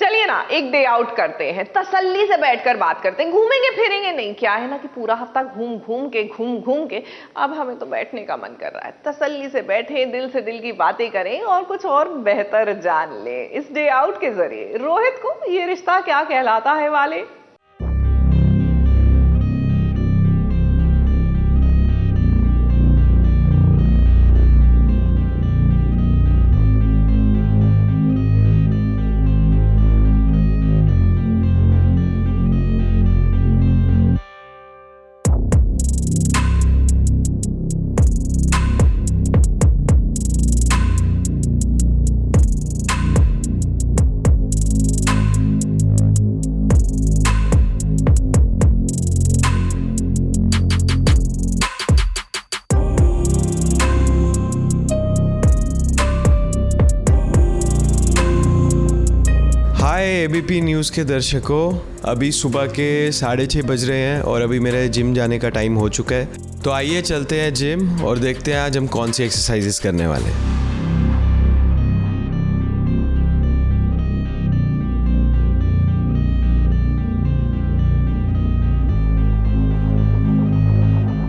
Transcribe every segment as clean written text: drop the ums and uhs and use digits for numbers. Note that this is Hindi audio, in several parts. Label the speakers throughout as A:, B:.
A: चलिए ना एक डे आउट करते हैं, तसल्ली से बैठकर बात करते हैं, घूमेंगे फिरेंगे नहीं। क्या है ना कि पूरा हफ्ता घूम घूम के अब हमें तो बैठने का मन कर रहा है। तसल्ली से बैठे, दिल से दिल की बातें करें और कुछ और बेहतर जान लें इस डे आउट के जरिए। रोहित को ये रिश्ता क्या कहलाता है वाले।
B: हाय एबीपी न्यूज़ के दर्शकों, अभी सुबह के 6:30 बज रहे हैं और अभी मेरे जिम जाने का टाइम हो चुका है। तो आइए चलते हैं जिम और देखते हैं आज हम कौन सी एक्सरसाइजेस करने वाले हैं।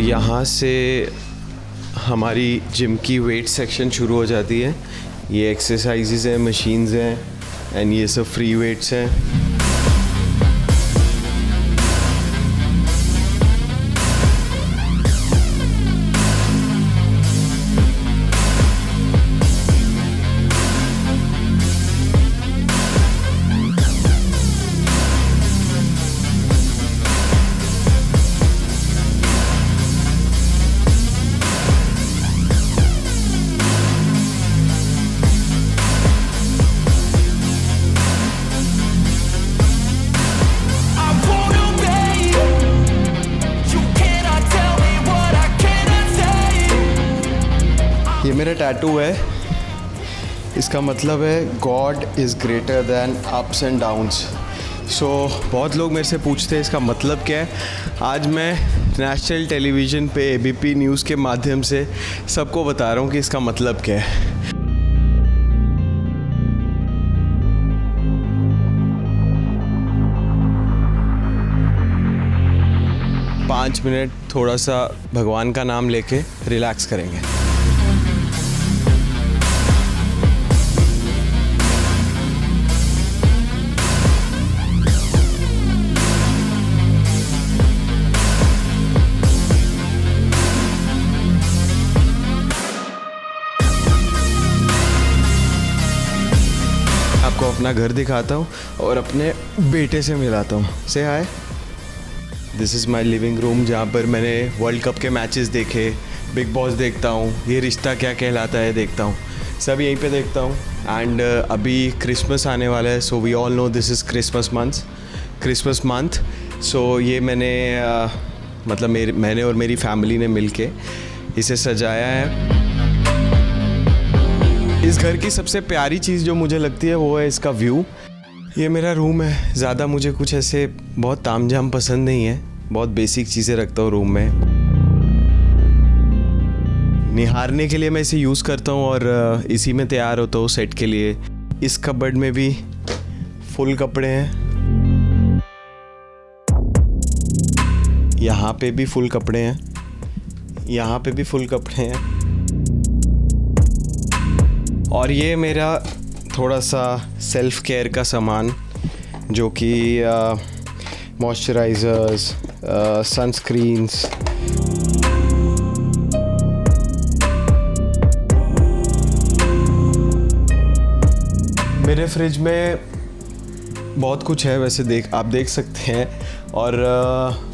B: यहाँ से हमारी जिम की वेट सेक्शन शुरू हो जाती है। ये एक्सरसाइजेस हैं, मशीन्स हैं एंड ये सब फ्री वेट्स हैं। ये मेरा टैटू है, इसका मतलब है God is greater than ups and downs. So बहुत लोग मेरे से पूछते हैं इसका मतलब क्या है। आज मैं नेशनल टेलीविज़न पे एबीपी न्यूज़ के माध्यम से सबको बता रहा हूँ कि इसका मतलब क्या है। पाँच मिनट थोड़ा सा भगवान का नाम लेके रिलैक्स करेंगे। आपको अपना घर दिखाता हूँ और अपने बेटे से मिलाता हूँ। Say hi, this is my living room, जहाँ पर मैंने वर्ल्ड कप के मैचेस देखे, बिग बॉस देखता हूँ, ये रिश्ता क्या कहलाता है देखता हूँ, सब यहीं पे देखता हूँ। एंड अभी क्रिसमस आने वाला है, so we all know this is Christmas month. So ये मैंने मतलब मैंने और मेरी फैमिली ने मिलके इसे सजाया है। इस घर की सबसे प्यारी चीज़ जो मुझे लगती है वो है इसका व्यू। ये मेरा रूम है, ज़्यादा मुझे कुछ ऐसे बहुत तामझाम पसंद नहीं है, बहुत बेसिक चीज़ें रखता हूँ रूम में। निहारने के लिए मैं इसे यूज़ करता हूँ और इसी में तैयार होता हूँ सेट के लिए। इस कबर्ड में भी फुल कपड़े हैं, यहाँ पे भी फुल कपड़े हैं, यहाँ पे भी फुल कपड़े हैं। और ये मेरा थोड़ा सा सेल्फ केयर का सामान, जो कि मॉइस्चराइज़र्स, सनस्क्रीन्स। मेरे फ्रिज में बहुत कुछ है वैसे, आप देख सकते हैं। और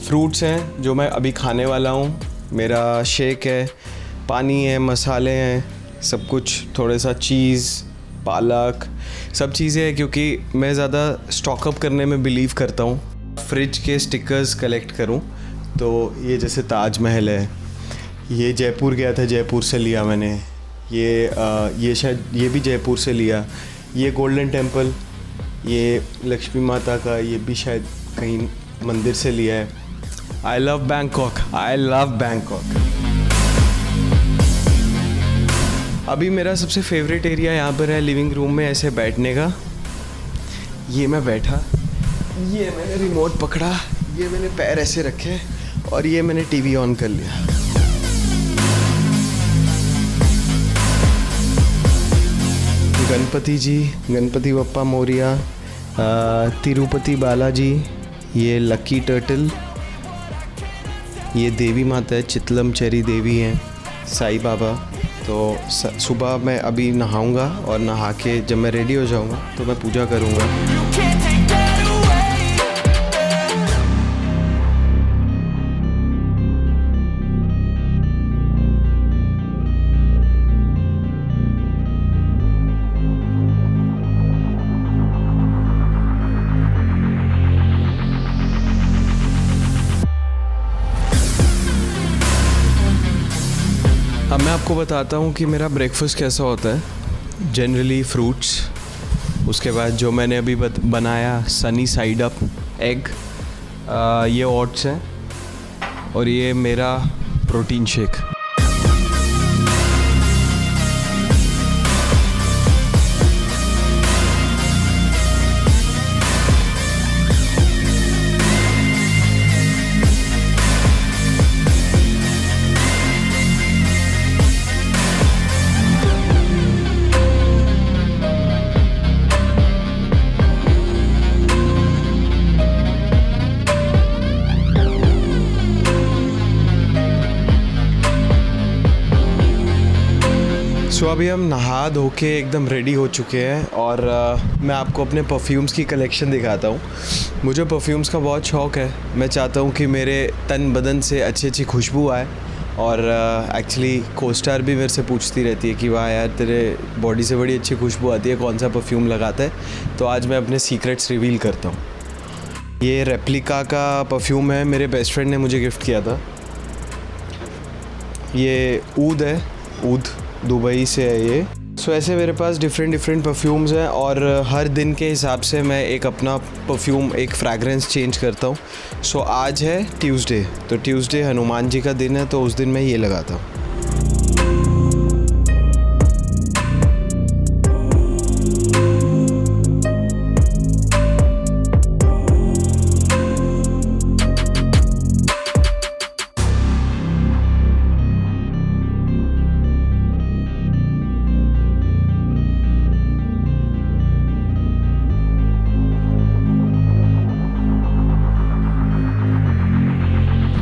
B: फ्रूट्स हैं जो मैं अभी खाने वाला हूँ। मेरा शेक है, पानी है, मसाले हैं, सब कुछ, थोड़ा सा चीज़, पालक, सब चीज़ें हैं क्योंकि मैं ज़्यादा स्टॉकअप करने में बिलीव करता हूँ। फ्रिज के स्टिकर्स कलेक्ट करूँ तो ये जैसे ताजमहल है, ये जयपुर गया था, जयपुर से लिया मैंने। ये शायद ये भी जयपुर से लिया। ये गोल्डन टेम्पल, ये लक्ष्मी माता का, ये भी शायद कहीं मंदिर से लिया है। I love Bangkok. अभी मेरा सबसे फेवरेट एरिया यहाँ पर है लिविंग रूम में ऐसे बैठने का। ये मैं बैठा, ये मैंने रिमोट पकड़ा, ये मैंने पैर ऐसे रखे और ये मैंने टीवी ऑन कर लिया। गणपति जी, गणपति बप्पा मोरिया, तिरुपति बालाजी, ये लकी टर्टल, ये देवी माता है, चितलम चेरी देवी हैं, साईं बाबा। तो सुबह मैं अभी नहाऊंगा और नहा के जब मैं रेडी हो जाऊंगा तो मैं पूजा करूंगा। अब मैं आपको बताता हूँ कि मेरा ब्रेकफास्ट कैसा होता है। जनरली फ्रूट्स, उसके बाद जो मैंने अभी बनाया सनी साइड अप एग, ये ओट्स हैं और ये मेरा प्रोटीन शेक। सो अभी हम नहा धो के एकदम रेडी हो चुके हैं और मैं आपको अपने परफ्यूम्स की कलेक्शन दिखाता हूँ। मुझे परफ्यूम्स का बहुत शौक़ है। मैं चाहता हूँ कि मेरे तन बदन से अच्छी अच्छी खुशबू आए और एक्चुअली को-स्टार भी मेरे से पूछती रहती है कि वाह यार तेरे बॉडी से बड़ी अच्छी खुशबू आती है, कौन सा परफ्यूम लगाता है। तो आज मैं अपने सीक्रेट्स रिवील करता हूँ। ये रेप्लिका का परफ्यूम है, मेरे बेस्ट फ्रेंड ने मुझे गिफ्ट किया था। ये ऊद है, ऊद दुबई से है ये। सो ऐसे मेरे पास डिफरेंट परफ्यूम्स हैं और हर दिन के हिसाब से मैं एक अपना परफ्यूम, एक फ्रैग्रेंस चेंज करता हूँ। सो आज है ट्यूसडे, तो ट्यूसडे हनुमान जी का दिन है, तो उस दिन मैं ये लगाता हूँ।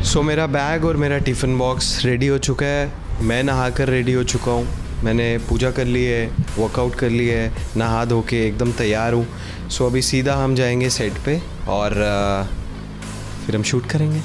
B: सो मेरा बैग और मेरा टिफ़िन बॉक्स रेडी हो चुका है। मैं नहा कर रेडी हो चुका हूँ। मैंने पूजा कर ली है, वर्कआउट कर ली है, नहा धो के एकदम तैयार हूँ। सो अभी सीधा हम जाएंगे सेट पे और फिर हम शूट करेंगे।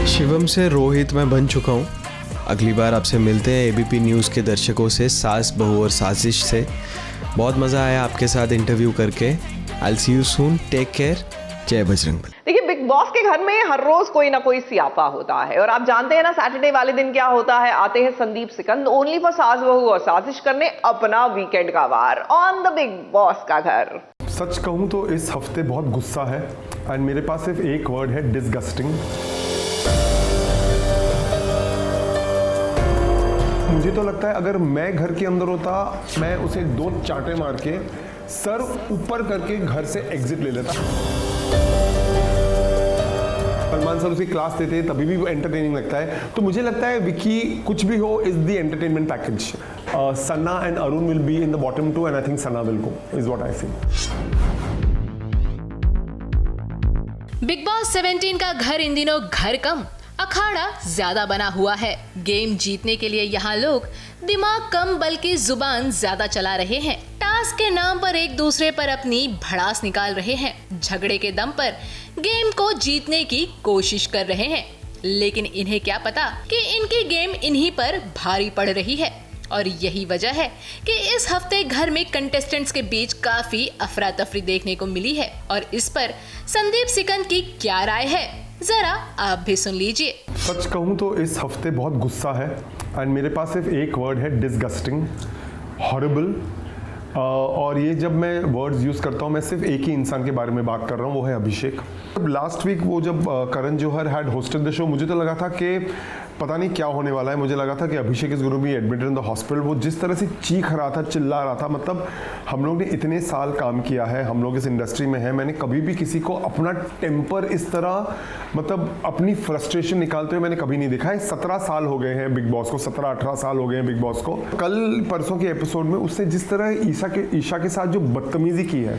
B: शिवम से रोहित मैं बन चुका हूँ। अगली बार आपसे मिलते हैं एबीपी न्यूज़ के दर्शकों से, सास बहू और साजिश से। बहुत मज़ा आया आपके साथ इंटरव्यू करके। आई सी यू सून, टेक केयर, जय बजरंग।
A: देखिए, बिग बॉस के घर में हर रोज कोई ना कोई सियापा होता है और आप जानते हैं ना सैटरडे वाले दिन क्या होता है। आते हैं संदीप सिकंद ओनली फॉर सास बहू और साजिश करने अपना वीकेंड का war on the big boss का घर।
C: सच कहूं तो इस हफ्ते बहुत गुस्सा है एंड मेरे पास सिर्फ एक वर्ड है, डिसगस्टिंग। मुझे तो लगता है अगर मैं घर के अंदर होता, मैं उसे 2 चांटे मार के सर ऊपर करके घर से एग्जिट ले लेता। सलमान सर उसे क्लास देते हैं तभी भी वो एंटरटेनिंग लगता है। तो मुझे लगता है विकी कुछ भी हो is the entertainment package. Sanna and Arun will be in the bottom 2 and I think Sanna will go, is what I feel.
D: Big boss 17 का घर इन दिनों घर कम अखाड़ा ज्यादा बना हुआ है। गेम जीतने के लिए यहाँ लोग दिमाग कम बल्कि जुबान ज्यादा चला रहे हैं। टास्क के नाम पर एक दूसरे पर अपनी भड़ास निकाल रहे हैं। झगड़े के दम पर गेम को जीतने की कोशिश कर रहे हैं, लेकिन इन्हें क्या पता कि इनकी गेम इन्हीं पर भारी पड़ रही है। और यही वजह है कि इस हफ्ते घर में कंटेस्टेंट्स के बीच काफी अफरा तफरी देखने को मिली है। और इस पर संदीप सिकंद की क्या राय है, जरा आप भी सुन लीजिए।
C: सच कहूँ तो इस हफ्ते बहुत गुस्सा है एंड मेरे पास सिर्फ एक वर्ड है, डिसगस्टिंग, हॉरिबल। और ये जब मैं वर्ड्स यूज़ करता हूँ मैं सिर्फ एक ही इंसान के बारे में बात कर रहा हूँ, वो है अभिषेक। लास्ट वीक वो जब Karan Johar had hosted the show, मुझे तो लगा था कि पता नहीं क्या होने वाला है। मुझे लगा था कि Abhishek is going to be admitted in the hospital. वो जिस तरह से चीख रहा था, चिल्ला रहा था, मतलब हम लोग ने इतने साल काम किया है, हम लोग इस इंडस्ट्री में हैं, मैंने कभी भी किसी को अपना टेम्पर इस तरह, मतलब अपनी फ्रस्ट्रेशन निकालते हुए मैंने कभी नहीं देखा है। 17 साल हो गए हैं बिग बॉस को, 17-18 साल हो गए हैं बिग बॉस को। कल परसों के एपिसोड में उसने जिस तरह ईशा के साथ जो बदतमीजी की है,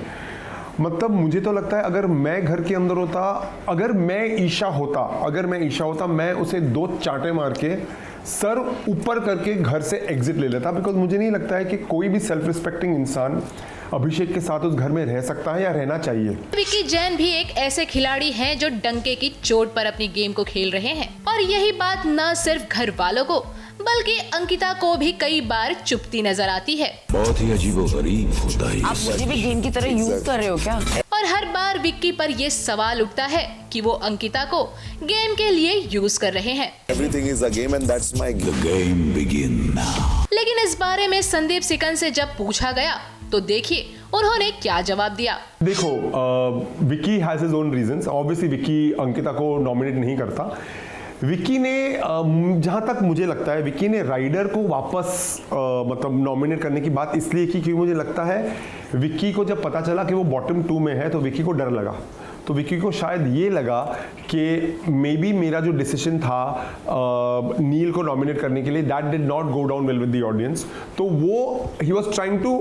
C: मतलब मुझे तो लगता है अगर मैं घर के अंदर होता, अगर मैं ईशा होता, मैं उसे 2 चांटे मार के सर ऊपर करके घर से एग्जिट ले लेता। बिकॉज मुझे नहीं लगता है कि कोई भी सेल्फ रिस्पेक्टिंग इंसान अभिषेक के साथ उस घर में रह सकता है या रहना चाहिए।
D: विक्की जैन भी एक ऐसे खिलाड़ी हैं जो डंके की चोट पर अपनी गेम को खेल रहे हैं। और यही बात न सिर्फ घर वालों को बल्कि अंकिता को भी कई बार चुभती नजर आती है।
E: बहुत ही अजीबोगरीब होता है।
F: आप मुझे भी गेम की तरह यूज कर रहे हो क्या?
D: और हर बार विक्की पर ये सवाल उठता है कि वो अंकिता को गेम के लिए यूज कर रहे हैं।
E: Everything is a game and that's my game. The game begin now.
D: लेकिन इस बारे में संदीप सिकंद से जब पूछा गया तो देखिए उन्होंने क्या जवाब दिया।
C: देखो, Vicky has his own reasons. Obviously Vicky Ankita को नॉमिनेट नहीं करता। विक्की ने जहाँ तक मुझे लगता है विक्की ने राइडर को वापस मतलब नॉमिनेट करने की बात इसलिए की क्योंकि मुझे लगता है विक्की को जब पता चला कि वो बॉटम 2 में है तो विक्की को डर लगा। तो विक्की को शायद ये लगा कि मे बी मेरा जो डिसीजन था नील को नॉमिनेट करने के लिए, that did not go down well with the audience. तो वो he was trying to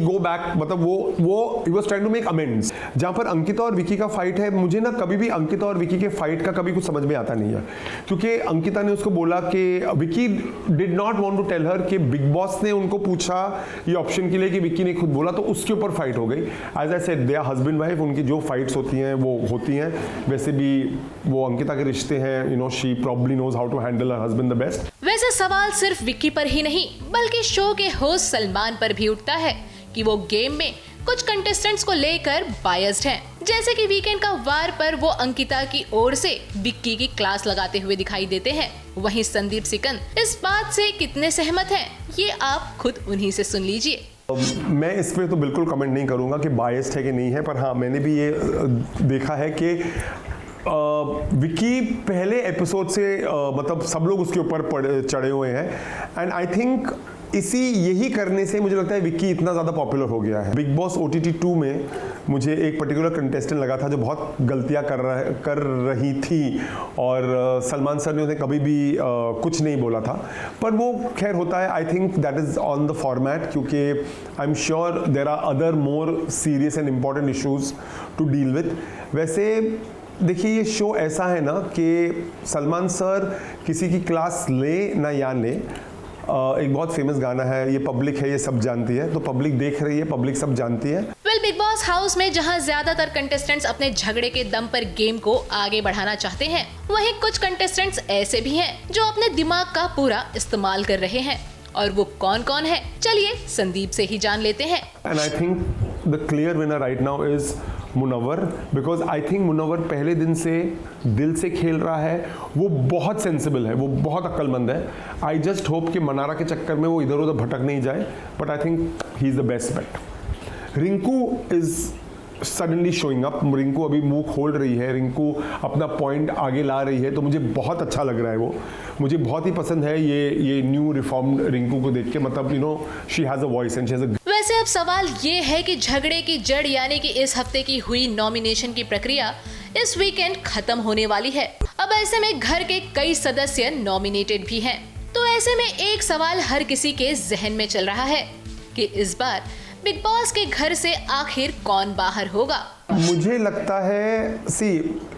C: go back, मतलब वो he was trying to make amends. जहाँ पर अंकिता और विक्की का फाइट है, मुझे ना कभी भी अंकिता और विक्की के फाइट का कभी कुछ समझ में आता नहीं है। क्योंकि अंकिता ने उसको बोला कि Vicky did not want to tell her कि बिग बॉस ने उनको पूछा ये ऑप्शन के लिए कि विक्की ने खुद बोला, तो उसके ऊपर फाइट हो गई। As I said, they are husband wife, उनकी जो फाइट्स होती हैं वो होती हैं। वैसे भी वो अंकिता के रिश्ते हैं, you know, she probably knows how to handle her husband the best.
D: वैसे सवाल सिर्फ विक्की पर ही नहीं बल्कि शो के होस्ट सलमान पर भी उठता है कि वो गेम में कुछ कंटेस्टेंट्स को लेकर बायस्ड हैं। जैसे कि वीकेंड का वार पर वो अंकिता की ओर से विक्की की क्लास लगाते हुए दिखाई देते हैं। वहीं संदीप सिकंद इस बात से कितने सहमत हैं, ये आप खुद उन्हीं से सुन लीजिए।
C: मैं इस पे तो बिल्कुल कमेंट नहीं करूंगा कि बायस्ड है कि नहीं है, पर हाँ मैंने भी ये देखा है कि विक्की पहले एपिसोड से मतलब सब लोग उसके ऊपर चढ़े हुए हैं। एंड आई थिंक यही करने से मुझे लगता है विक्की इतना ज़्यादा पॉपुलर हो गया है। बिग बॉस OTT 2 में मुझे एक पर्टिकुलर कंटेस्टेंट लगा था जो बहुत गलतियां कर रही थी और सलमान सर ने उन्हें कभी भी कुछ नहीं बोला था, पर वो खैर होता है। I think that is on the format, क्योंकि I am sure there are other more serious and important issues to deal with. वैसे देखिए, ये शो ऐसा है ना कि सलमान सर किसी की क्लास ले ना या ले, एक बहुत फेमस गाना है, ये पब्लिक है, ये सब जानती है, तो पब्लिक देख रही है, पब्लिक सब जानती है।
D: बिग बॉस हाउस में जहां ज्यादातर कंटेस्टेंट्स अपने झगड़े के दम पर गेम को आगे बढ़ाना चाहते हैं, वहीं कुछ कंटेस्टेंट्स ऐसे भी हैं जो अपने दिमाग का पूरा इस्तेमाल कर रहे हैं। और वो कौन कौन है, चलिए संदीप से ही जान लेते हैं।
C: And I think the clear winner right now is Munawar, because I think Munawar पहले दिन से दिल से खेल रहा है। वो बहुत सेंसिबल है, वो बहुत अक्लमंद है। आई जस्ट होप कि मनारा के चक्कर में वो इधर उधर भटक नहीं जाए, but I think he is the best bet. Rinku is suddenly showing up. Rinku अभी मुंह खोल रही है, रिंकू अपना पॉइंट आगे ला रही है, तो मुझे बहुत अच्छा लग रहा है। वो मुझे बहुत ही पसंद है ये न्यू रिफॉर्म्ड रिंकू को देख के। मतलब you know, she has a voice and she has a.
D: वैसे अब सवाल ये है कि झगड़े की जड़ यानी कि इस हफ्ते की हुई नॉमिनेशन की प्रक्रिया इस वीकेंड खत्म होने वाली है। अब ऐसे में घर के कई सदस्य नॉमिनेटेड भी हैं, तो ऐसे में एक सवाल हर किसी के जहन में चल रहा है कि इस बार बिग बॉस के घर से आखिर कौन बाहर होगा।
C: मुझे लगता है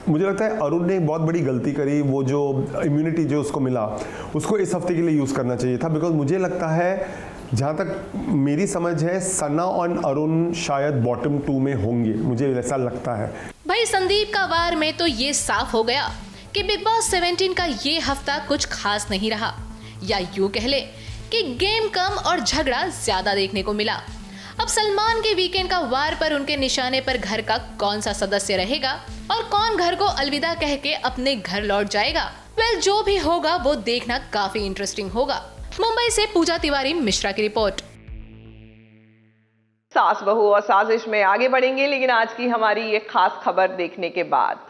C: मुझे लगता है अरुण ने बहुत बड़ी गलती करी। वो जो इम्यूनिटी जो उसको मिला, उसको इस हफ्ते के लिए यूज करना चाहिए था। बिकॉज मुझे लगता है, जहाँ तक मेरी समझ है, सना और अरुण शायद बॉटम 2 में होंगे, मुझे ऐसा लगता है।
D: भाई संदीप का वार में तो ये साफ हो गया कि बिग बॉस 17 का ये हफ्ता कुछ खास नहीं रहा, या यूं कह ले कि गेम कम और झगड़ा ज्यादा देखने को मिला। अब सलमान के वीकेंड का वार पर उनके निशाने पर घर का कौन सा सदस्य रहेगा और कौन घर को अलविदा कह के अपने घर लौट जाएगा, वेल जो भी होगा वो देखना काफी इंटरेस्टिंग होगा। मुंबई से पूजा तिवारी मिश्रा की रिपोर्ट।
A: सास बहू और साजिश में आगे बढ़ेंगे, लेकिन आज की हमारी ये खास खबर देखने के बाद।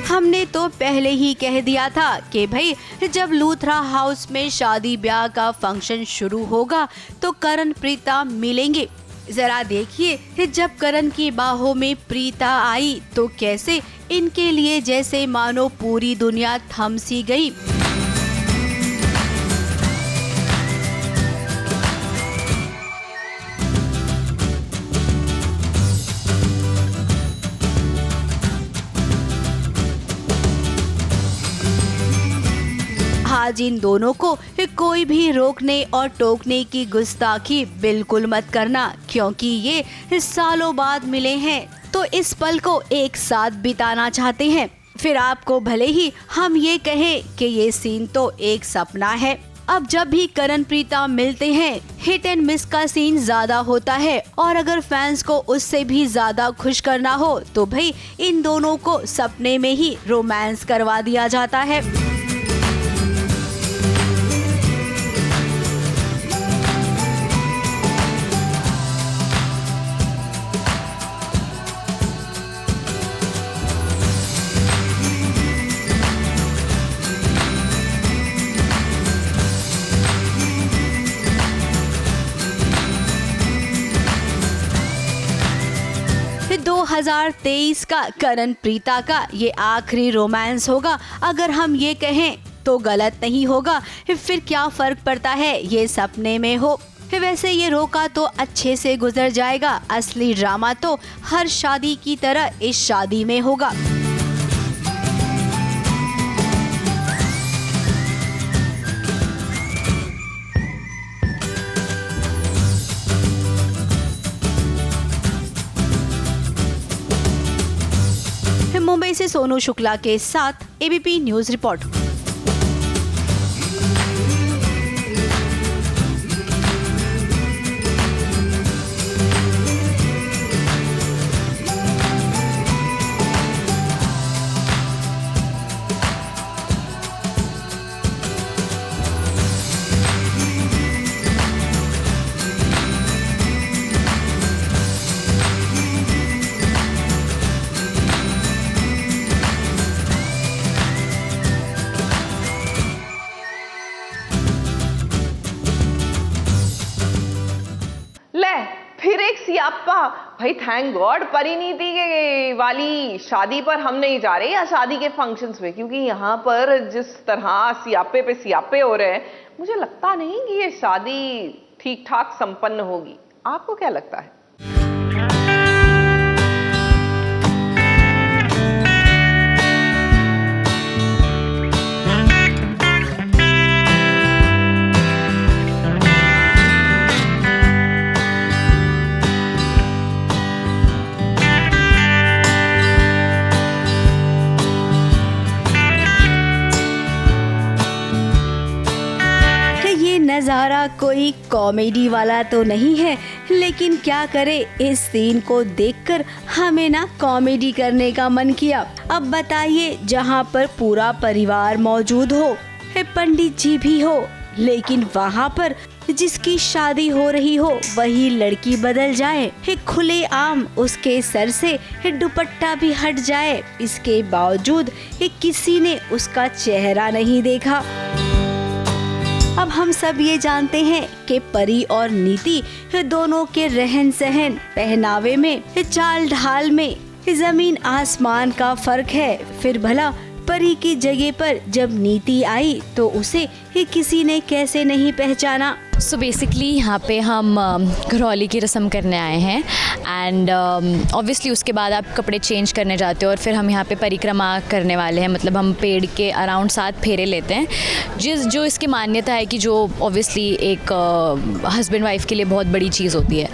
G: हमने तो पहले ही कह दिया था कि भाई जब लूथरा हाउस में शादी ब्याह का फंक्शन शुरू होगा तो करण प्रीता मिलेंगे। जरा देखिए जब करण की बाहों में प्रीता आई तो कैसे इनके लिए जैसे मानो पूरी दुनिया थम सी गई। आज इन दोनों को कोई भी रोकने और टोकने की गुस्ताखी बिल्कुल मत करना, क्योंकि ये सालों बाद मिले हैं तो इस पल को एक साथ बिताना चाहते हैं। फिर आपको भले ही हम ये कहें कि ये सीन तो एक सपना है। अब जब भी करण प्रीता मिलते हैं हिट एंड मिस का सीन ज्यादा होता है, और अगर फैंस को उससे भी ज्यादा खुश करना हो तो भाई इन दोनों को सपने में ही रोमांस करवा दिया जाता है। फिर 2023 का करण प्रीता का ये आखिरी रोमांस होगा। अगर हम ये कहें तो गलत नहीं होगा। फिर क्या फर्क पड़ता है ये सपने में हो। वैसे ये रोका तो अच्छे से गुजर जाएगा, असली ड्रामा तो हर शादी की तरह इस शादी में होगा। मुंबई से सोनू शुक्ला के साथ एबीपी न्यूज रिपोर्ट।
A: फिर एक सियापा। भाई थैंक गॉड परिणीति के वाली शादी पर हम नहीं जा रहे, या शादी के फंक्शंस में, क्योंकि यहाँ पर जिस तरह सियापे पे सियापे हो रहे हैं मुझे लगता नहीं कि ये शादी ठीक ठाक संपन्न होगी। आपको क्या लगता है?
G: नज़ारा कोई कॉमेडी वाला तो नहीं है, लेकिन क्या करे इस सीन को देखकर हमें ना कॉमेडी करने का मन किया। अब बताइए, जहाँ पर पूरा परिवार मौजूद हो, पंडित जी भी हो, लेकिन वहाँ पर जिसकी शादी हो रही हो वही लड़की बदल जाए, खुले आम उसके सर से दुपट्टा भी हट जाए, इसके बावजूद किसी ने उसका चेहरा नहीं देखा। अब हम सब ये जानते हैं कि परी और नीति दोनों के रहन सहन, पहनावे में, चाल ढाल में जमीन आसमान का फर्क है। फिर भला परी की जगह पर जब नीति आई तो उसे किसी ने कैसे नहीं पहचाना।
F: सो बेसिकली यहाँ पे हम घरौली की रस्म करने आए हैं एंड ऑब्वियसली उसके बाद आप कपड़े चेंज करने जाते हो और फिर हम यहाँ पे परिक्रमा करने वाले हैं। मतलब हम पेड़ के अराउंड 7 फेरे लेते हैं, जो इसकी मान्यता है कि जो ऑब्वियसली एक हस्बैंड वाइफ के लिए बहुत बड़ी चीज़ होती है।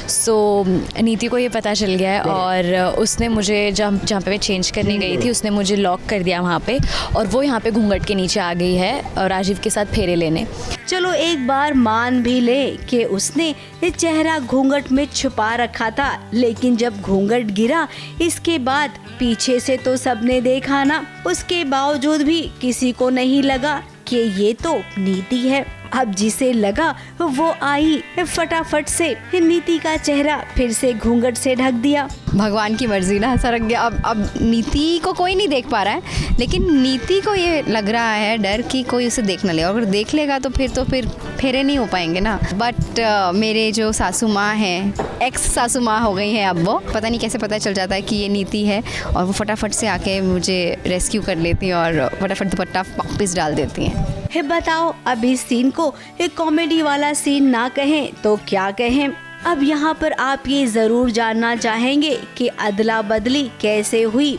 F: सो नीति को ये पता चल गया है और उसने मुझे जहाँ पे मैं चेंज करने गई थी उसने मुझे लॉक कर दिया वहाँ पे और वो यहाँ पे घूंघट के नीचे आ गई है और राजीव के साथ फेरे लेने।
G: चलो एक बार मान भी ले कि उसने चेहरा घूंघट में छुपा रखा था, लेकिन जब घूंघट गिरा इसके बाद पीछे से तो सबने देखा ना, उसके बावजूद भी किसी को नहीं लगा कि ये तो नीति है। अब जिसे लगा वो आई फटाफट से नीति का चेहरा फिर से घूंघट से ढक दिया।
F: भगवान की मर्जी ना, ऐसा रख गया। अब नीति को कोई नहीं देख पा रहा है, लेकिन नीति को ये लग रहा है डर कि कोई उसे देख न ले, अगर देख लेगा तो फिर फेरे नहीं हो पाएंगे ना। बट मेरे जो सासू माँ हैं, एक्स सासू माँ हो गई हैं अब, वो पता नहीं कैसे पता चल जाता है कि ये नीति है और वो फटाफट से आके मुझे रेस्क्यू कर लेती हैं और फटाफट दुपट्टा वापस डाल देती हैं।
G: बताओ अब इस सीन को एक कॉमेडी वाला सीन ना कहें तो क्या कहें। अब यहाँ पर आप ये जरूर जानना चाहेंगे कि अदला बदली कैसे हुई।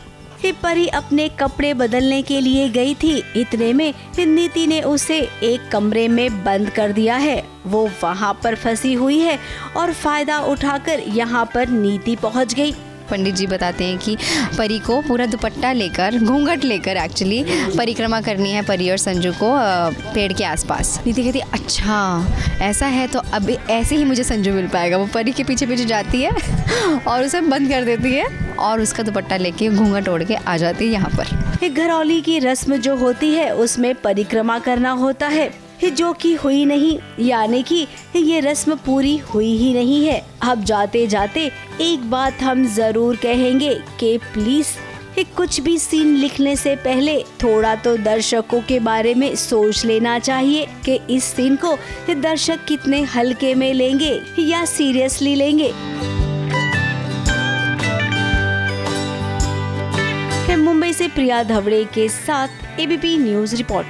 G: परी अपने कपड़े बदलने के लिए गई थी, इतने में नीति ने उसे एक कमरे में बंद कर दिया है। वो वहाँ पर फंसी हुई है और फायदा उठाकर यहाँ पर नीति पहुँच गई।
F: पंडित जी बताते हैं कि परी को पूरा दुपट्टा लेकर, घूंघट लेकर एक्चुअली परिक्रमा करनी है परी और संजू को पेड़ के आसपास। नीति कहती है अच्छा ऐसा है तो अब ऐसे ही मुझे संजू मिल पाएगा। वो परी के पीछे पीछे जाती है और उसे बंद कर देती है और उसका दुपट्टा लेके घूंघट ओढ़ के आ जाती है यहाँ पर।
G: घरौली की रस्म जो होती है उसमें परिक्रमा करना होता है, जो कि हुई नहीं, यानी कि ये रस्म पूरी हुई ही नहीं है। अब जाते जाते एक बात हम जरूर कहेंगे कि प्लीज कुछ भी सीन लिखने से पहले थोड़ा तो दर्शकों के बारे में सोच लेना चाहिए कि इस सीन को दर्शक कितने हल्के में लेंगे या सीरियसली लेंगे। मुंबई से प्रिया धवड़े के साथ ABP news report.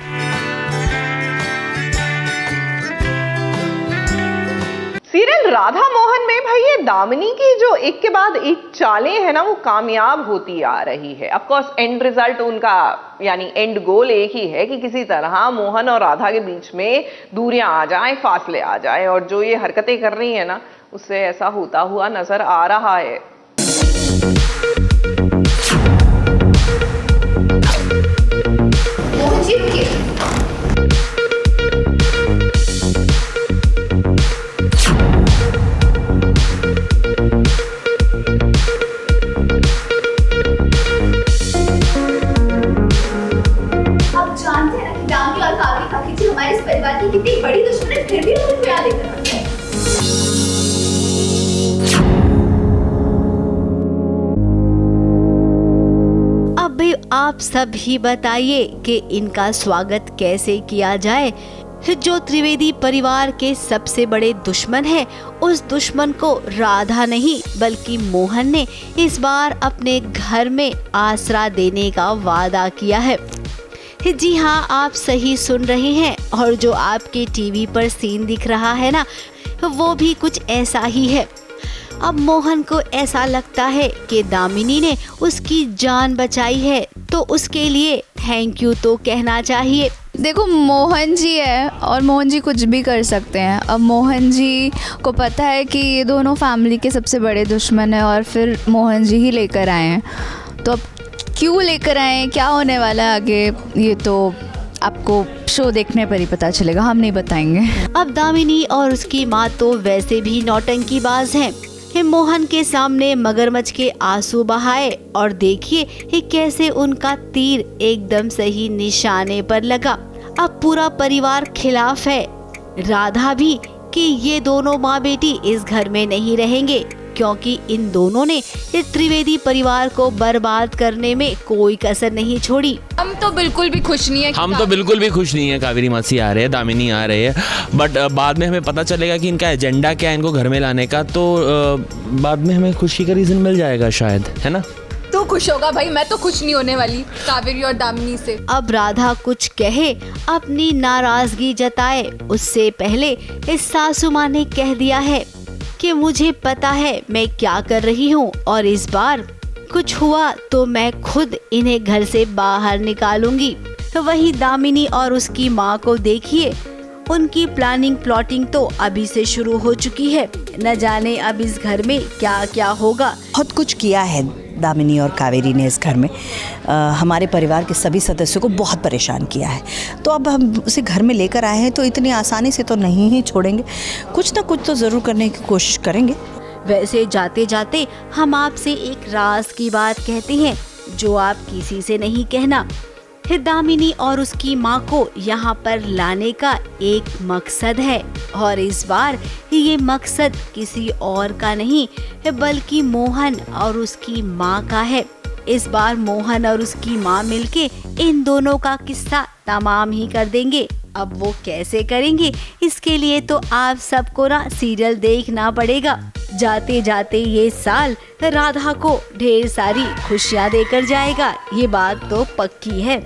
A: Serial Radha Mohan में भाई ये दामिनी की जो एक के बाद एक चालें है ना वो कामयाब होती आ रही है। ऑफ कोर्स एंड रिजल्ट उनका यानी एंड गोल एक ही है कि किसी तरह मोहन और राधा के बीच में दूरियां आ जाएं, फासले आ जाएं, और जो ये हरकतें कर रही है ना उससे ऐसा होता हुआ नजर आ रहा है।
H: हमारे इस परिवार की कितनी बड़ी दुश्मन है, फिर भी हम उनको याद लेकर आते हैं।
G: अब भी आप सब ही बताइए कि इनका स्वागत कैसे किया जाए। जो त्रिवेदी परिवार के सबसे बड़े दुश्मन है, उस दुश्मन को राधा नहीं बल्कि मोहन ने इस बार अपने घर में आसरा देने का वादा किया है। जी हाँ, आप सही सुन रहे हैं, और जो आपके टीवी पर सीन दिख रहा है ना वो भी कुछ ऐसा ही है। अब मोहन को ऐसा लगता है कि दामिनी ने उसकी जान बचाई है, तो उसके लिए थैंक यू तो कहना चाहिए।
I: देखो मोहन जी है और मोहन जी कुछ भी कर सकते हैं। अब मोहन जी को पता है कि ये दोनों फैमिली के सबसे बड़े दुश्मन हैं और फिर मोहन जी ही लेकर आए हैं, तो अब क्यों लेकर आए, क्या होने वाला है आगे, ये तो आपको शो देखने पर ही पता चलेगा, हम नहीं बताएंगे।
G: अब दामिनी और उसकी माँ तो वैसे भी नौटंकीबाज हैं। मोहन के सामने मगरमच्छ के आंसू बहाए और देखिए कैसे उनका तीर एकदम सही निशाने पर लगा। अब पूरा परिवार खिलाफ है, राधा भी, कि ये दोनों माँ बेटी इस घर में नहीं रहेंगे। क्योंकि इन दोनों ने इस त्रिवेदी परिवार को बर्बाद करने में कोई कसर नहीं छोड़ी।
J: हम तो बिल्कुल भी खुश नहीं है।
K: हम तो बिल्कुल भी खुश नहीं है। कावेरी मासी आ रहे हैं, दामिनी आ रहे हैं, बट बाद में हमें पता चलेगा कि इनका एजेंडा क्या है इनको घर में लाने का, तो बाद में हमें खुशी का रीज़न मिल जाएगा शायद, है ना।
J: तू खुश होगा भाई, मैं तो खुश नहीं होने वाली कावेरी और दामिनी से।
G: अब राधा कुछ कहे, अपनी नाराजगी जताए, उससे पहले इस सासू माँ ने कह दिया है कि मुझे पता है मैं क्या कर रही हूँ और इस बार कुछ हुआ तो मैं खुद इन्हें घर से बाहर निकालूंगी। वही दामिनी और उसकी माँ को देखिए, उनकी प्लानिंग तो अभी से शुरू हो चुकी है। न जाने अब इस घर में क्या क्या होगा।
L: बहुत कुछ किया है दामिनी और कावेरी ने इस घर में, हमारे परिवार के सभी सदस्यों को बहुत परेशान किया है। तो अब हम उसे घर में लेकर आए हैं तो इतनी आसानी से तो नहीं ही छोड़ेंगे, कुछ ना कुछ तो ज़रूर करने की कोशिश करेंगे।
G: वैसे जाते जाते हम आपसे एक राज की बात कहते हैं जो आप किसी से नहीं कहना। दामिनी और उसकी माँ को यहाँ पर लाने का एक मकसद है और इस बार ये मकसद किसी और का नहीं बल्कि मोहन और उसकी माँ का है। इस बार मोहन और उसकी माँ मिलके इन दोनों का किस्सा तमाम ही कर देंगे। अब वो कैसे करेंगे, इसके लिए तो आप सबको ना सीरियल देखना पड़ेगा। जाते जाते ये साल राधा को ढेर सारी खुशियाँ देकर जाएगा, ये बात तो पक्की है।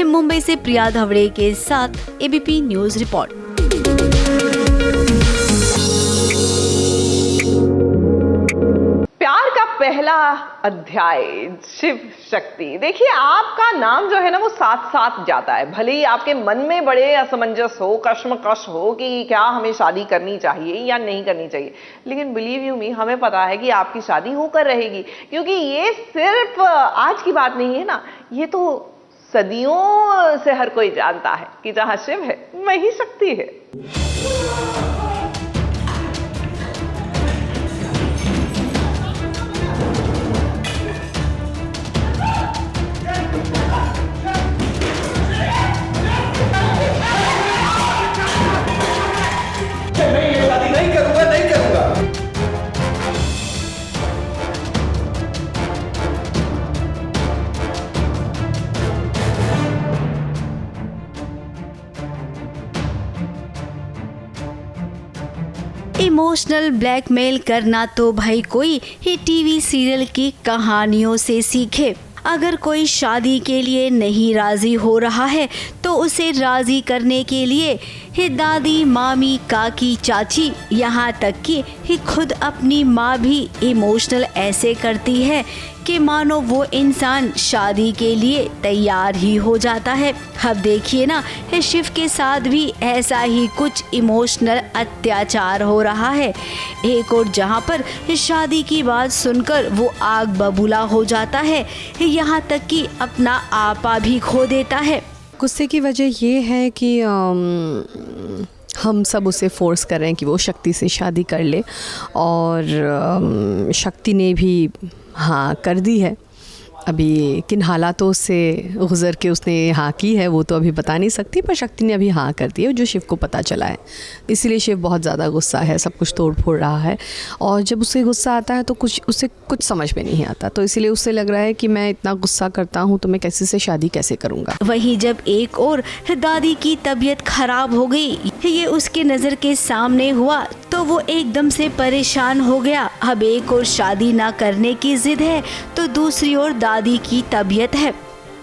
G: मुंबई से प्रिया धवड़े के साथ एबीपी न्यूज रिपोर्ट।
A: प्यार का पहला अध्याय शिव शक्ति। देखिए, आपका नाम जो है ना वो साथ साथ जाता है। भले ही आपके मन में बड़े असमंजस हो, कश्मकश हो कि क्या हमें शादी करनी चाहिए या नहीं करनी चाहिए, लेकिन बिलीव यू मी, हमें पता है कि आपकी शादी होकर रहेगी, क्योंकि ये सिर्फ आज की बात नहीं है ना, ये तो सदियों से हर कोई जानता है कि जहां शिव है वहीं शक्ति है।
G: इमोशनल ब्लैकमेल करना तो भाई कोई ही टीवी सीरियल की कहानियों से सीखे। अगर कोई शादी के लिए नहीं राजी हो रहा है तो उसे राजी करने के लिए ही दादी, मामी, काकी, चाची, यहाँ तक कि ही खुद अपनी माँ भी इमोशनल ऐसे करती है कि मानो वो इंसान शादी के लिए तैयार ही हो जाता है। अब देखिए ना, शिव के साथ भी ऐसा ही कुछ इमोशनल अत्याचार हो रहा है। एक और जहाँ पर शादी की बात सुनकर वो आग बबूला हो जाता है, यहाँ तक कि अपना आपा भी खो देता है।
M: गुस्से की वजह ये है कि हम सब उसे फोर्स कर रहे हैं कि वो शक्ति से शादी कर ले, और शक्ति ने भी हाँ कर दी है। अभी किन हालातों से गुज़र के उसने हाँ की है वो तो अभी बता नहीं सकती, पर शक्ति ने अभी हाँ कर दी है, जो शिव को पता चला है। इसीलिए शिव बहुत ज़्यादा गुस्सा है, सब कुछ तोड़ फोड़ रहा है, और जब उसे गुस्सा आता है तो उसे कुछ समझ में नहीं आता, तो इसीलिए उसे लग रहा है कि मैं इतना गुस्सा करता हूँ तो मैं कैसे से शादी कैसे करूँगा।
G: वहीं जब एक और दादी की तबीयत खराब हो गई, ये उसके नज़र के सामने हुआ तो वो एकदम से परेशान हो गया। अब एक और शादी ना करने की जिद है तो दूसरी ओर दादी की तबीयत है।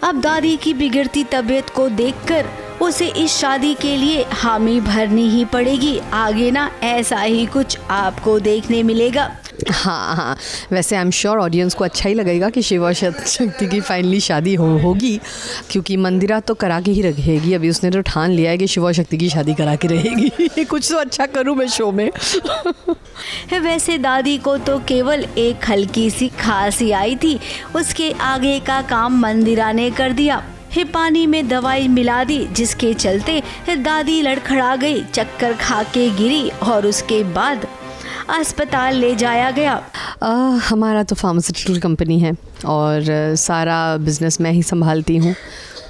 G: अब दादी की बिगड़ती तबीयत को देखकर उसे इस शादी के लिए हामी भरनी ही पड़ेगी। आगे ना ऐसा ही कुछ आपको देखने मिलेगा।
M: हाँ, वैसे आई एम श्योर ऑडियंस को अच्छा ही लगेगा कि शिव और शक्ति की फाइनली शादी होगी, क्योंकि मंदिरा तो करा के ही रहेगी। अभी उसने तो ठान लिया है कि शिव और शक्ति की शादी करा के रहेगी। कुछ तो अच्छा करूँ मैं शो में।
G: वैसे दादी को तो केवल एक हल्की सी खांसी आई थी, उसके आगे का काम मंदिरा ने कर दिया। पानी में दवाई मिला दी, जिसके चलते दादी लड़खड़ा गई, चक्कर खा के गिरी और उसके बाद अस्पताल ले जाया गया।
M: हमारा तो फार्मास्यूटिकल कंपनी है और सारा बिजनेस मैं ही संभालती हूँ,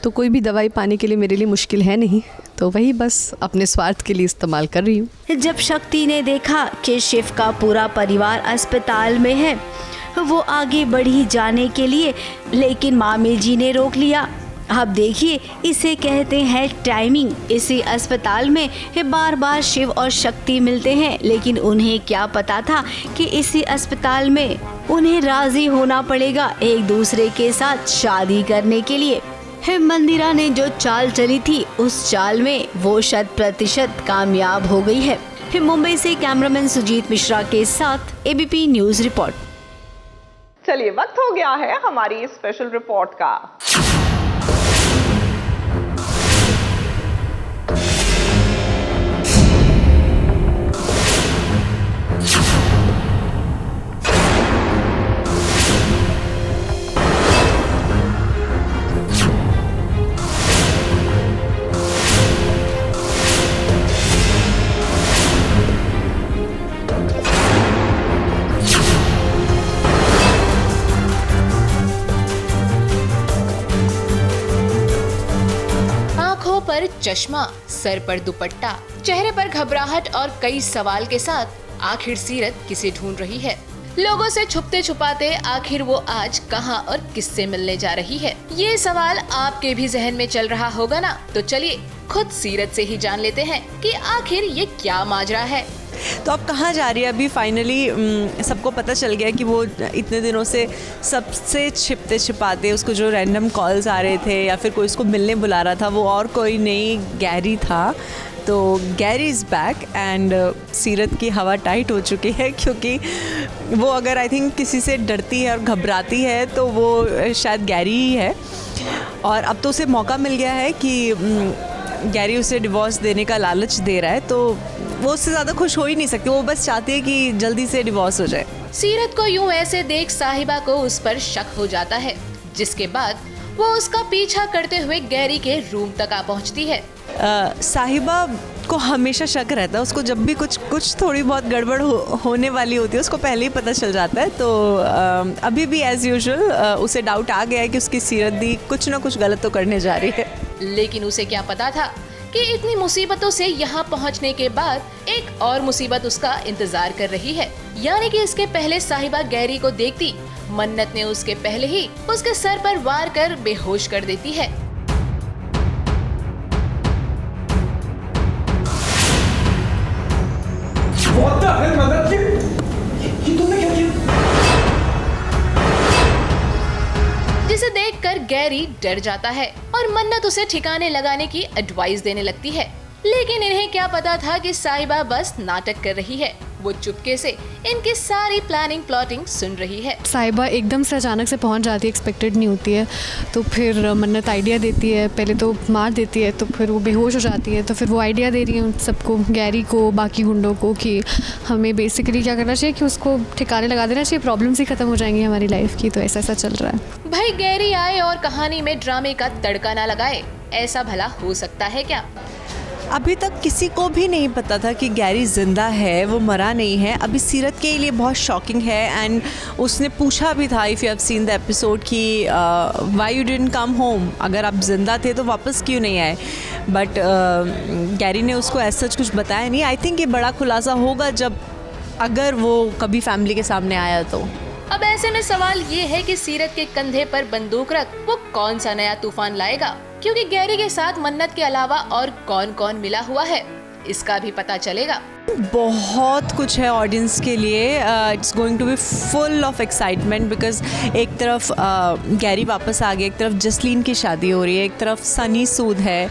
M: तो कोई भी दवाई पाने के लिए मेरे लिए मुश्किल है नहीं, तो वही बस अपने स्वार्थ के लिए इस्तेमाल कर रही हूँ।
G: जब शक्ति ने देखा कि शिव का पूरा परिवार अस्पताल में है, वो आगे बढ़ी जाने के लिए, लेकिन मामी जी ने रोक लिया। अब देखिए, इसे कहते हैं टाइमिंग। इसी अस्पताल में बार बार शिव और शक्ति मिलते हैं, लेकिन उन्हें क्या पता था कि इसी अस्पताल में उन्हें राजी होना पड़ेगा एक दूसरे के साथ शादी करने के लिए। मंदिरा ने जो चाल चली थी, उस चाल में वो 100% कामयाब हो गई है। मुंबई से कैमरामैन सुजीत मिश्रा के साथ एबीपी न्यूज रिपोर्ट।
A: चलिए, वक्त हो गया है हमारी स्पेशल रिपोर्ट का।
D: पर चश्मा, सर पर दुपट्टा, चेहरे पर घबराहट और कई सवाल के साथ आखिर सीरत किसे ढूंढ रही है? लोगों से छुपते छुपाते आखिर वो आज कहां और किससे मिलने जा रही है? ये सवाल आपके भी जहन में चल रहा होगा ना? तो चलिए खुद सीरत से ही जान लेते हैं कि आखिर ये क्या माजरा है।
N: तो अब कहाँ जा रही है? अभी फाइनली सबको पता चल गया कि वो इतने दिनों से सबसे छिपते छिपाते उसको जो रैंडम कॉल्स आ रहे थे या फिर कोई उसको मिलने बुला रहा था, वो और कोई नहीं गैरी था। तो गैरी इज़ बैक एंड सीरत की हवा टाइट हो चुकी है, क्योंकि वो अगर आई थिंक किसी से डरती है और घबराती है तो वो शायद गैरी ही है। और अब तो उसे मौका मिल गया है कि गैरी उसे डिवोर्स देने का लालच दे रहा है, तो वो उससे ज़्यादा खुश हो ही नहीं सकती। वो बस चाहती है कि जल्दी से डिवोर्स हो जाए।
D: सीरत को यूं ऐसे देख साहिबा को उस पर शक हो जाता है, जिसके बाद वो उसका पीछा करते हुए गैरी के रूम तक आ पहुंचती है।
N: साहिबा को हमेशा शक रहता है, उसको जब भी कुछ थोड़ी बहुत गड़बड़ होने वाली होती है उसको पहले ही पता चल जाता है। तो अभी भी एज यूजुअल उसे डाउट आ गया है कि उसकी सीरत दी कुछ ना कुछ गलत तो करने जा रही है।
D: लेकिन उसे क्या पता था कि इतनी मुसीबतों से यहाँ पहुँचने के बाद एक और मुसीबत उसका इंतजार कर रही है। यानी कि इसके पहले साहिबा गैरी को देखती, मन्नत ने उसके पहले ही उसके सर पर वार कर बेहोश कर देती है। जिसे देखकर गैरी डर जाता है और मन्नत उसे ठिकाने लगाने की एडवाइस देने लगती है। लेकिन इन्हें क्या पता था कि साहिबा बस नाटक कर रही है। वो चुपके से इनकी सारी प्लानिंग प्लॉटिंग सुन रही है।
M: साहिबा एकदम से अचानक से पहुंच जाती है, एक्सपेक्टेड नहीं होती है। तो फिर मन्नत आइडिया देती है, पहले तो मार देती है, तो फिर वो बेहोश हो जाती है। तो फिर वो आइडिया दे रही है उन सबको, गैरी को, बाकी गुंडों को, कि हमें बेसिकली क्या करना चाहिए कि उसको ठिकाने लगा देना चाहिए, प्रॉब्लम्स ही खत्म हो जाएंगी हमारी लाइफ की। तो ऐसा चल रहा है।
D: भाई गैरी आए और कहानी में ड्रामे का तड़का ना लगाए, ऐसा भला हो सकता है क्या?
N: अभी तक किसी को भी नहीं पता था कि गैरी जिंदा है, वो मरा नहीं है। अभी सीरत के लिए बहुत शॉकिंग है। एंड उसने पूछा भी था, if you have seen the episode, कि why you didn't come home, अगर आप जिंदा थे तो वापस क्यों नहीं आए। बट गैरी ने उसको ऐसा कुछ बताया नहीं। आई थिंक ये बड़ा खुलासा होगा जब अगर वो कभी फैमिली के सामने आया तो।
D: अब ऐसे में सवाल ये है कि सीरत के कंधे पर बंदूक रख वो कौन सा नया तूफान लाएगा, क्योंकि गैरी के साथ मन्नत के अलावा और कौन कौन मिला हुआ है, इसका भी पता चलेगा।
N: बहुत कुछ है ऑडियंस के लिए। It's going to be full of excitement, because एक तरफ गैरी वापस आ गया, एक तरफ जसलीन की शादी हो रही है, एक तरफ सनी सूद है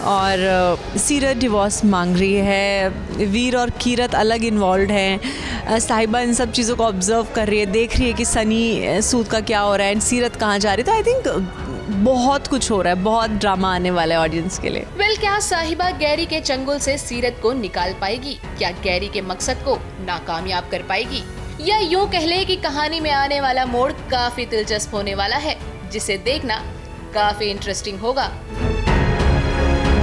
N: और सीरत डिवोर्स मांग रही है, वीर और कीरत अलग इन्वॉल्व हैं। साहिबा इन सब चीज़ों को ऑब्जर्व कर रही है, देख रही है कि सनी सूद का क्या हो रहा है एंड सीरत कहाँ जा रही है। तो आई थिंक बहुत कुछ हो रहा है, बहुत ड्रामा आने वाला है ऑडियंस के लिए।
D: वेल, क्या साहिबा गैरी के चंगुल से सीरत को निकाल पाएगी? क्या गैरी के मकसद को नाकामयाब कर पाएगी? या यूं कह ले कि कहानी में आने वाला मोड़ काफी दिलचस्प होने वाला है, जिसे देखना काफी इंटरेस्टिंग होगा।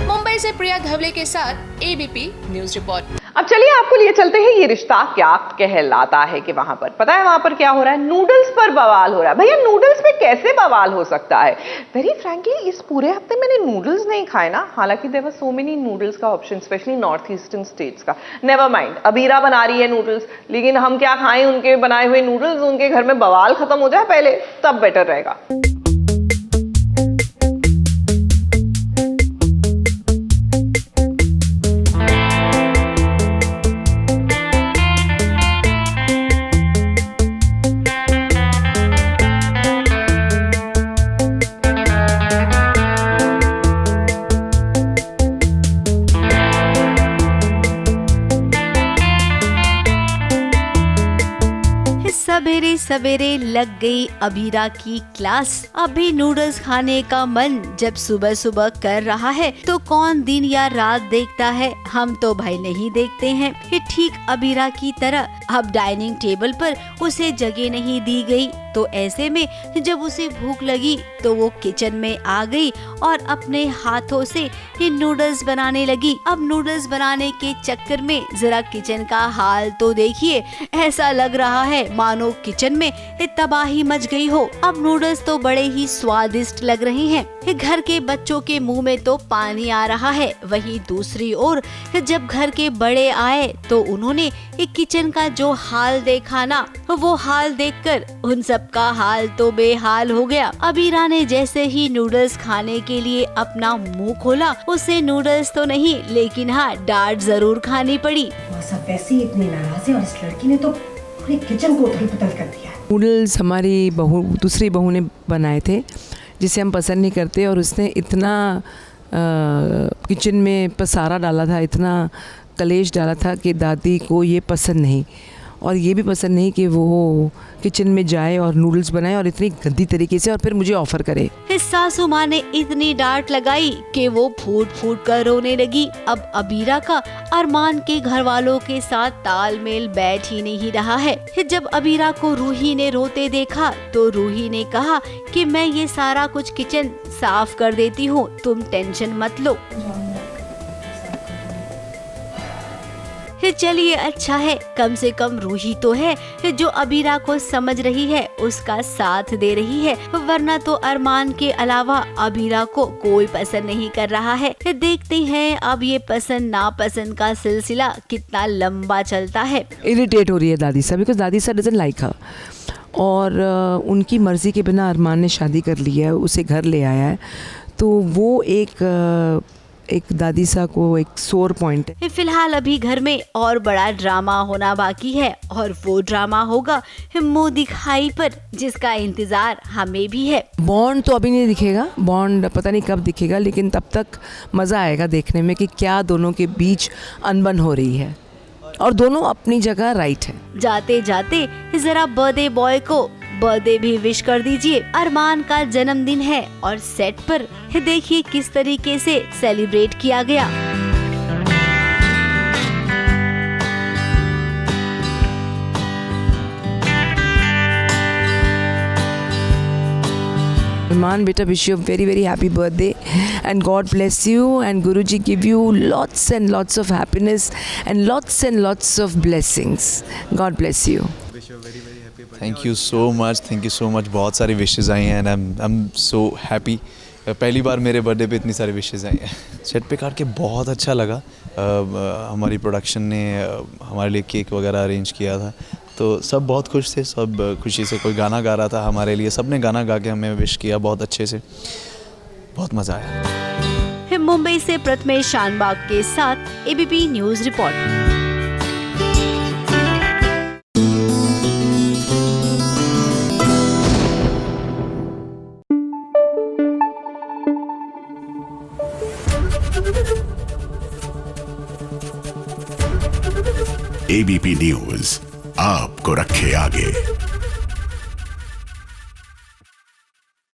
D: मुंबई मुंबई से प्रिया घवले के साथ एबीपी न्यूज रिपोर्ट।
A: अब चलिए आपको लिए चलते हैं ये रिश्ता क्या कहलाता है कि वहां पर पता है वहां पर क्या हो रहा है, नूडल्स पर बवाल हो रहा है। भैया नूडल्स पे कैसे बवाल हो सकता है? वेरी फ्रैंकली इस पूरे हफ्ते मैंने नूडल्स नहीं खाए ना, हालांकि there were so many noodles का option, specially north eastern states का। नेवर माइंड, अबीरा बना रही है नूडल्स, लेकिन हम क्या खाएं उनके बनाए हुए नूडल्स, उनके घर में बवाल खत्म हो जाए पहले, तब बेटर रहेगा।
G: सवेरे सवेरे लग गई अबीरा की क्लास। अभी नूडल्स खाने का मन जब सुबह सुबह कर रहा है तो कौन दिन या रात देखता है, हम तो भाई नहीं देखते हैं। ये ठीक अबीरा की तरह अब डाइनिंग टेबल पर उसे जगह नहीं दी गई, तो ऐसे में जब उसे भूख लगी तो वो किचन में आ गई और अपने हाथों से ये नूडल्स बनाने लगी। अब नूडल्स बनाने के चक्कर में जरा किचन का हाल तो देखिए, ऐसा लग रहा है मानो किचन में तबाही मच गई हो। अब नूडल्स तो बड़े ही स्वादिष्ट लग रहे हैं, घर के बच्चों के मुंह में तो पानी आ रहा है। वहीं दूसरी ओर जब घर के बड़े आए तो उन्होंने किचन का जो हाल देखा ना, वो हाल देखकर उन सब का हाल तो बेहाल हो गया। अबीरा ने जैसे ही नूडल्स खाने के लिए अपना मुंह खोला, उसे नूडल्स तो नहीं लेकिन हाँ डांट जरूर खानी पड़ी।
O: सब वैसे ही इतनी नाराज है और इस लड़की ने तो पूरी किचन को उथल-पुथल कर दिया।
P: नूडल्स हमारी दूसरी बहू ने बनाए थे जिसे हम पसंद नहीं करते, और उसने इतना किचन में पसारा डाला था, इतना कलेश डाला था कि दादी को ये पसंद नहीं, और ये भी पसंद नहीं कि वो किचन में जाए और नूडल्स बनाए और इतनी गंदी तरीके से, और फिर मुझे ऑफर करे।
G: सासू माँ ने इतनी डांट लगाई कि वो फूट फूट कर रोने लगी। अब अबीरा का अरमान के घर वालों के साथ तालमेल बैठ ही नहीं रहा है। जब अबीरा को रूही ने रोते देखा तो रूही ने कहा कि मैं ये सारा कुछ किचन साफ कर देती हूँ, तुम टेंशन मत लो। चलिए अच्छा है, कम से कम रूही तो है जो अबीरा को समझ रही है, उसका साथ दे रही है, वरना तो अरमान के अलावा अबीरा को कोई पसंद नहीं कर रहा है। देखते हैं अब ये पसंद नापसंद का सिलसिला कितना लंबा चलता है।
P: इरिटेट हो रही है दादी सा, बिकॉज दादी सा डजंट लाइक हर, और उनकी मर्जी के बिना अरमान ने शादी कर ली है, उसे घर ले आया है, तो वो एक दादी सा को एक सोर पॉइंट है।
G: फिलहाल अभी घर में और बड़ा ड्रामा होना बाकी है, और वो ड्रामा होगा मुंह दिखाई पर, जिसका इंतजार हमें भी है।
P: बॉन्ड तो अभी नहीं दिखेगा, बॉन्ड पता नहीं कब दिखेगा, लेकिन तब तक मज़ा आएगा देखने में कि क्या दोनों के बीच अनबन हो रही है, और दोनों अपनी जगह राइट है।
G: जाते जाते जरा बर्थडे बॉय को बर्थडे भी विश कर दीजिए। अरमान का जन्मदिन है और सेट पर देखिए किस तरीके से सेलिब्रेट किया गया।
P: अरमान बेटा, wish you a very very happy birthday and God bless you and Guruji give you lots and lots of happiness and lots of blessings. God bless you.
Q: Thank you so much. बहुत सारी विशेज़ आई हैं and I am so happy. पहली बार मेरे बर्थडे पे इतनी सारी विशेज़ आई हैं। सेट पे काट के बहुत अच्छा लगा। हमारी प्रोडक्शन ने हमारे लिए केक वगैरह अरेंज किया था, तो सब बहुत खुश थे, सब खुशी से। कोई गाना गा रहा था हमारे लिए, सब ने गाना गा के हमें विश किया बहुत अच्छे से, बहुत मज़ा आया।
G: मुंबई से प्रथमेश शानबाग के साथ ABP news report.
E: ABP news आपको रखे आगे।